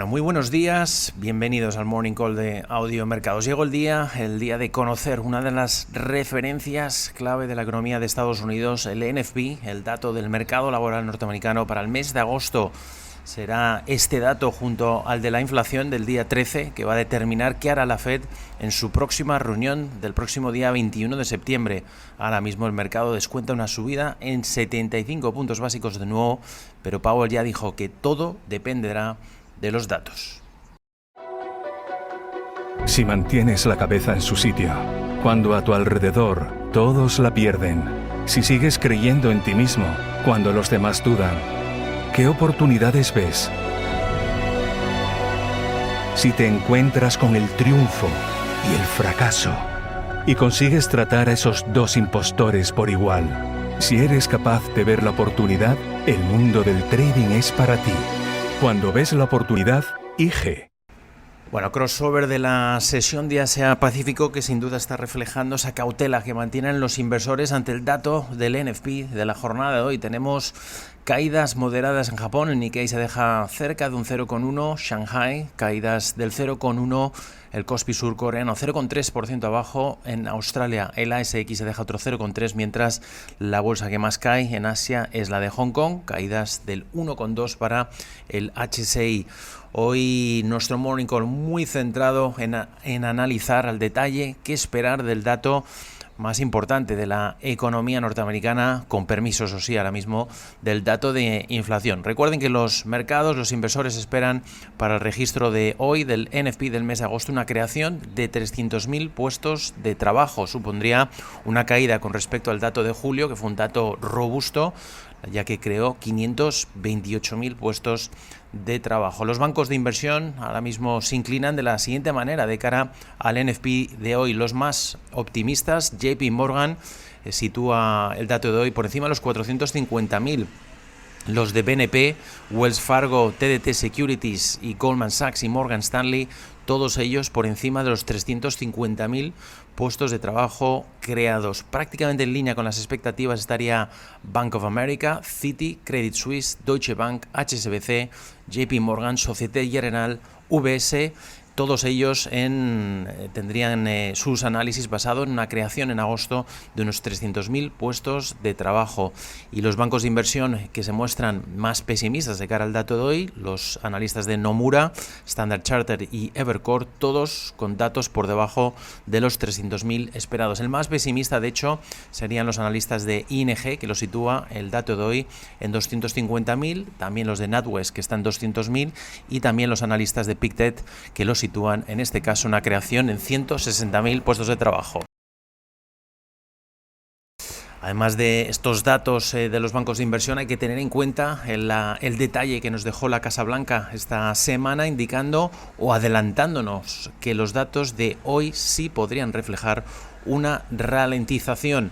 Bueno, muy buenos días, bienvenidos al Morning Call de Audio Mercados. Llegó el día de conocer una de las referencias clave de la economía de Estados Unidos, el NFP, el dato del mercado laboral norteamericano para el mes de agosto. Será este dato junto al de la inflación del día 13 que va a determinar qué hará la Fed en su próxima reunión del próximo día 21 de septiembre. Ahora mismo el mercado descuenta una subida en 75 puntos básicos de nuevo, pero Powell ya dijo que todo dependerá de los datos. Si mantienes la cabeza en su sitio, cuando a tu alrededor todos la pierden, si sigues creyendo en ti mismo cuando los demás dudan, ¿qué oportunidades ves? Si te encuentras con el triunfo y el fracaso, y consigues tratar a esos dos impostores por igual, si eres capaz de ver la oportunidad, el mundo del trading es para ti. Cuando ves la oportunidad, IG. Bueno, crossover de la sesión de Asia Pacífico que sin duda está reflejando esa cautela que mantienen los inversores ante el dato del NFP de la jornada de hoy. Tenemos caídas moderadas en Japón, el Nikkei se deja cerca de un 0,1, Shanghai caídas del 0,1, el Kospi surcoreano 0,3% abajo, en Australia el ASX se deja otro 0,3, mientras la bolsa que más cae en Asia es la de Hong Kong, caídas del 1,2 para el HSI. Hoy nuestro Morning Call muy centrado en analizar al detalle qué esperar del dato más importante de la economía norteamericana, con permiso, eso sí, ahora mismo, del dato de inflación. Recuerden que los mercados, los inversores esperan para el registro de hoy del NFP del mes de agosto una creación de 300.000 puestos de trabajo. Supondría una caída con respecto al dato de julio, que fue un dato robusto, ya que creó 528.000 puestos de trabajo. Los bancos de inversión ahora mismo se inclinan de la siguiente manera de cara al NFP de hoy. Los más optimistas, JP Morgan, sitúa el dato de hoy por encima de los 450.000. Los de BNP, Wells Fargo, TDT Securities y Goldman Sachs y Morgan Stanley, todos ellos por encima de los 350.000 puestos de trabajo creados. Prácticamente en línea con las expectativas estaría Bank of America, Citi, Credit Suisse, Deutsche Bank, HSBC, JP Morgan, Société Générale, UBS. Todos ellos tendrían sus análisis basado en una creación en agosto de unos 300.000 puestos de trabajo. Y los bancos de inversión que se muestran más pesimistas de cara al dato de hoy, los analistas de Nomura, Standard Chartered y Evercore, todos con datos por debajo de los 300.000 esperados. El más pesimista, de hecho, serían los analistas de ING, que lo sitúa el dato de hoy en 250.000, también los de NatWest, que están en 200.000, y también los analistas de Pictet, que lo sitúan en este caso una creación en 160.000 puestos de trabajo. Además de estos datos de los bancos de inversión, hay que tener en cuenta el detalle que nos dejó la Casa Blanca esta semana, indicando o adelantándonos que los datos de hoy sí podrían reflejar una ralentización.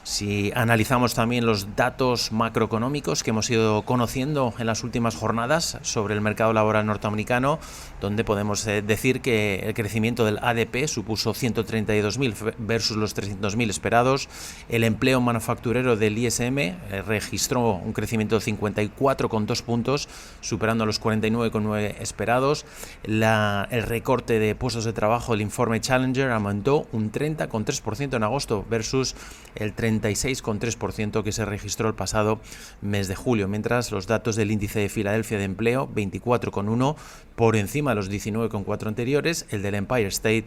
Si analizamos también los datos macroeconómicos que hemos ido conociendo en las últimas jornadas sobre el mercado laboral norteamericano, donde podemos decir que el crecimiento del ADP supuso 132.000 versus los 300.000 esperados, el empleo manufacturero del ISM registró un crecimiento de 54,2 puntos, superando los 49,9 esperados, el recorte de puestos de trabajo del informe Challenger aumentó un 30,3% en agosto versus el 36,3% que se registró el pasado mes de julio, mientras los datos del índice de Filadelfia de empleo, 24,1, por encima de los 19,4 anteriores. El del Empire State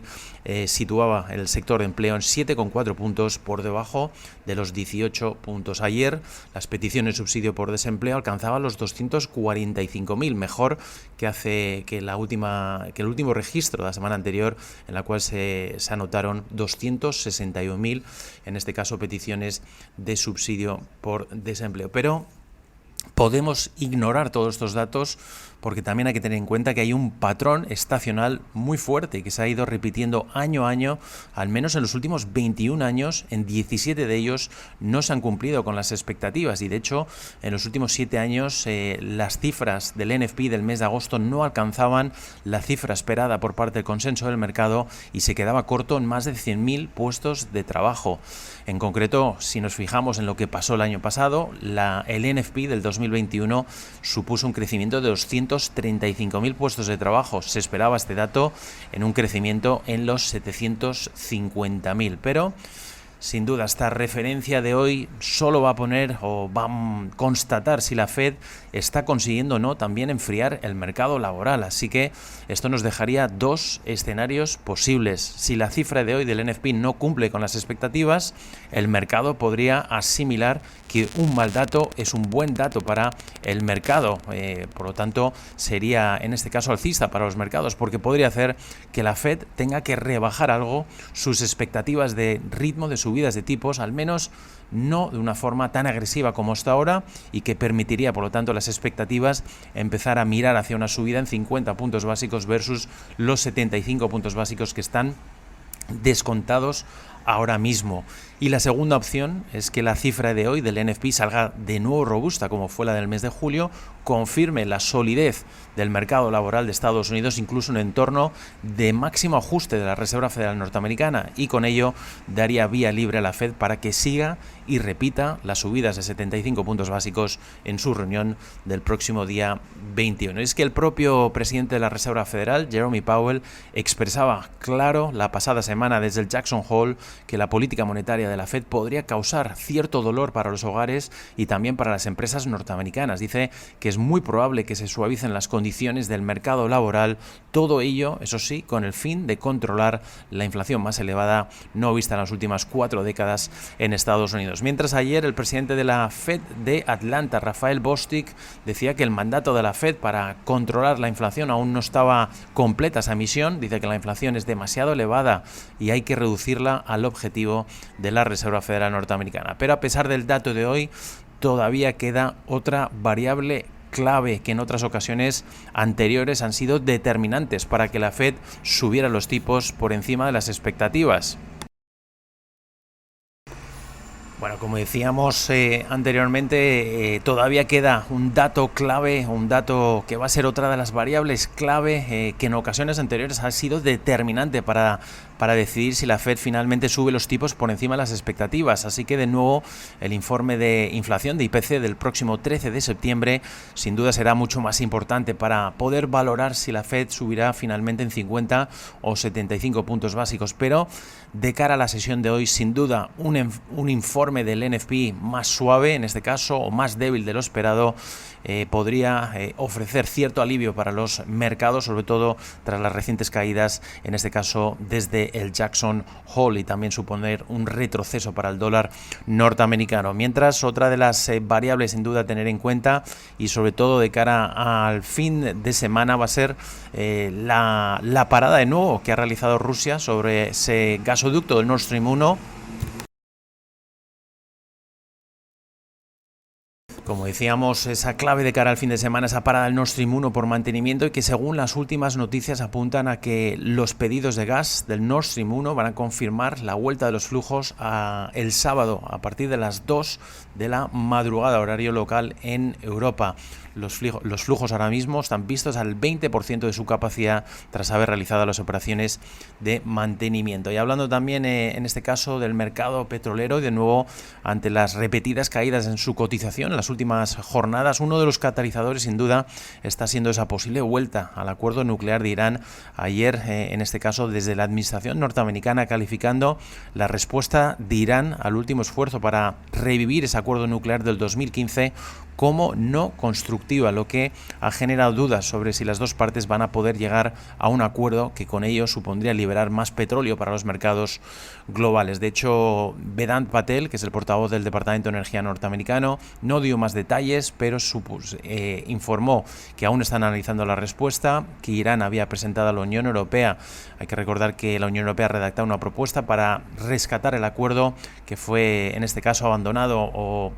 situaba el sector de empleo en 7,4 puntos por debajo de los 18 puntos. Ayer las peticiones de subsidio por desempleo alcanzaban los 245.000, mejor que el último registro de la semana anterior, en la cual se anotaron 261.000, en este caso peticiones de subsidio por desempleo. Pero podemos ignorar todos estos datos porque también hay que tener en cuenta que hay un patrón estacional muy fuerte que se ha ido repitiendo año a año, al menos en los últimos 21 años, en 17 de ellos no se han cumplido con las expectativas, y de hecho en los últimos 7 años las cifras del NFP del mes de agosto no alcanzaban la cifra esperada por parte del consenso del mercado y se quedaba corto en más de 100.000 puestos de trabajo. En concreto, si nos fijamos en lo que pasó el año pasado, el NFP del 2021 supuso un crecimiento de 200 635.000 puestos de trabajo. Se esperaba este dato en un crecimiento en los 750.000, pero sin duda, esta referencia de hoy solo va a poner o va a constatar si la Fed está consiguiendo o no también enfriar el mercado laboral. Así que esto nos dejaría dos escenarios posibles. Si la cifra de hoy del NFP no cumple con las expectativas, el mercado podría asimilar que un mal dato es un buen dato para el mercado. Por lo tanto, sería en este caso alcista para los mercados, porque podría hacer que la Fed tenga que rebajar algo sus expectativas de ritmo de subidas de tipos, al menos no de una forma tan agresiva como hasta ahora, y que permitiría, por lo tanto, las expectativas empezar a mirar hacia una subida en 50 puntos básicos versus los 75 puntos básicos que están descontados ahora mismo. Y la segunda opción es que la cifra de hoy del NFP salga de nuevo robusta, como fue la del mes de julio, confirme la solidez del mercado laboral de Estados Unidos, incluso en un entorno de máximo ajuste de la Reserva Federal Norteamericana, y con ello daría vía libre a la Fed para que siga y repita las subidas de 75 puntos básicos en su reunión del próximo día 21. Es que el propio presidente de la Reserva Federal, Jerome Powell, expresaba claro la pasada semana desde el Jackson Hole que la política monetaria de la Fed podría causar cierto dolor para los hogares y también para las empresas norteamericanas. Dice que es muy probable que se suavicen las condiciones del mercado laboral, todo ello, eso sí, con el fin de controlar la inflación más elevada no vista en las últimas 4 décadas en Estados Unidos. Mientras ayer el presidente de la Fed de Atlanta, Raphael Bostic, decía que el mandato de la Fed para controlar la inflación aún no estaba completa esa misión. Dice que la inflación es demasiado elevada y hay que reducirla al objetivo de la Reserva Federal Norteamericana. Pero a pesar del dato de hoy, todavía queda otra variable clave que en otras ocasiones anteriores han sido determinantes para que la Fed subiera los tipos por encima de las expectativas. Bueno, como decíamos anteriormente, todavía queda un dato clave, un dato que va a ser otra de las variables clave que en ocasiones anteriores ha sido determinante para decidir si la Fed finalmente sube los tipos por encima de las expectativas. Así que de nuevo el informe de inflación de IPC del próximo 13 de septiembre sin duda será mucho más importante para poder valorar si la Fed subirá finalmente en 50 o 75 puntos básicos. Pero de cara a la sesión de hoy, sin duda un informe del NFP más suave en este caso o más débil de lo esperado podría ofrecer cierto alivio para los mercados, sobre todo tras las recientes caídas, en este caso desde el Jackson Hole, y también suponer un retroceso para el dólar norteamericano. Mientras, otra de las variables sin duda a tener en cuenta, y sobre todo de cara al fin de semana, va a ser la parada de nuevo que ha realizado Rusia sobre ese gasoducto del Nord Stream 1. Como decíamos, esa clave de cara al fin de semana, esa parada del Nord Stream 1 por mantenimiento, y que según las últimas noticias apuntan a que los pedidos de gas del Nord Stream 1 van a confirmar la vuelta de los flujos el sábado a partir de las 2 de la madrugada, horario local en Europa. Los flujos ahora mismo están vistos al 20% de su capacidad tras haber realizado las operaciones de mantenimiento. Y hablando también en este caso del mercado petrolero, de nuevo ante las repetidas caídas en su cotización en las últimas jornadas, uno de los catalizadores sin duda está siendo esa posible vuelta al acuerdo nuclear de Irán. Ayer en este caso desde la administración norteamericana calificando la respuesta de Irán al último esfuerzo para revivir ese acuerdo nuclear del 2015 como no constructiva, lo que ha generado dudas sobre si las dos partes van a poder llegar a un acuerdo que con ello supondría liberar más petróleo para los mercados globales. De hecho, Vedant Patel, que es el portavoz del Departamento de Energía norteamericano, no dio más detalles, pero informó que aún están analizando la respuesta, que Irán había presentado a la Unión Europea. Hay que recordar que la Unión Europea ha redactado una propuesta para rescatar el acuerdo que fue en este caso abandonado o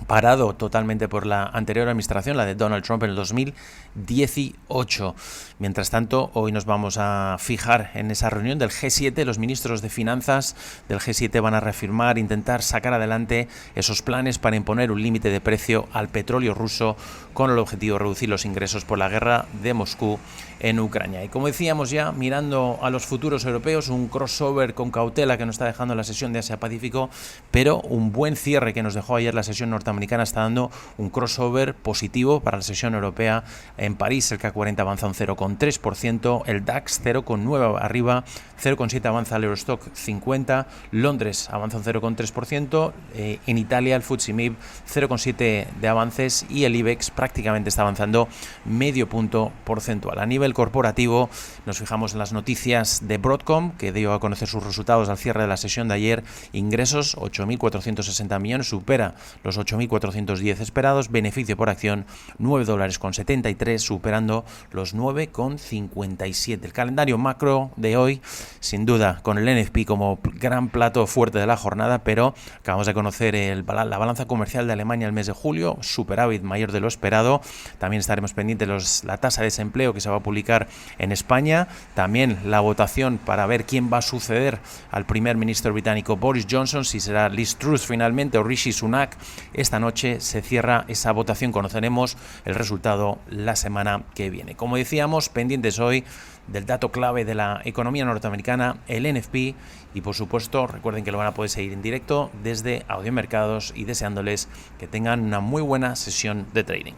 parado totalmente por la anterior administración, la de Donald Trump en el 2018. Mientras tanto, hoy nos vamos a fijar en esa reunión del G7. Los ministros de finanzas del G7 van a reafirmar, intentar sacar adelante esos planes para imponer un límite de precio al petróleo ruso con el objetivo de reducir los ingresos por la guerra de Moscú en Ucrania. Y como decíamos ya, mirando a los futuros europeos, un crossover con cautela que nos está dejando la sesión de Asia-Pacífico, pero un buen cierre que nos dejó ayer la sesión norteamericana está dando un crossover positivo para la sesión europea. En París el CAC 40 avanza un 0,3%, el DAX 0,9 arriba, 0,7 avanza el Eurostock 50, Londres avanza un 0,3%, en Italia el FTSE MIB 0,7 de avances y el IBEX prácticamente está avanzando medio punto porcentual. A nivel corporativo nos fijamos en las noticias de Broadcom, que dio a conocer sus resultados al cierre de la sesión de ayer. Ingresos 8.460 millones, supera los 8.410 esperados. Beneficio por acción $9,73, superando los 9,57. El calendario macro de hoy, sin duda, con el NFP como gran plato fuerte de la jornada, pero acabamos de conocer la balanza comercial de Alemania el mes de julio, superávit mayor de lo esperado. También estaremos pendientes la tasa de desempleo que se va a publicar en España, también la votación para ver quién va a suceder al primer ministro británico Boris Johnson, si será Liz Truss finalmente o Rishi Sunak. Esta noche se cierra esa votación, conoceremos el resultado la semana que viene. Como decíamos, pendientes hoy del dato clave de la economía norteamericana, el NFP, y por supuesto recuerden que lo van a poder seguir en directo desde Audiomercados y deseándoles que tengan una muy buena sesión de trading.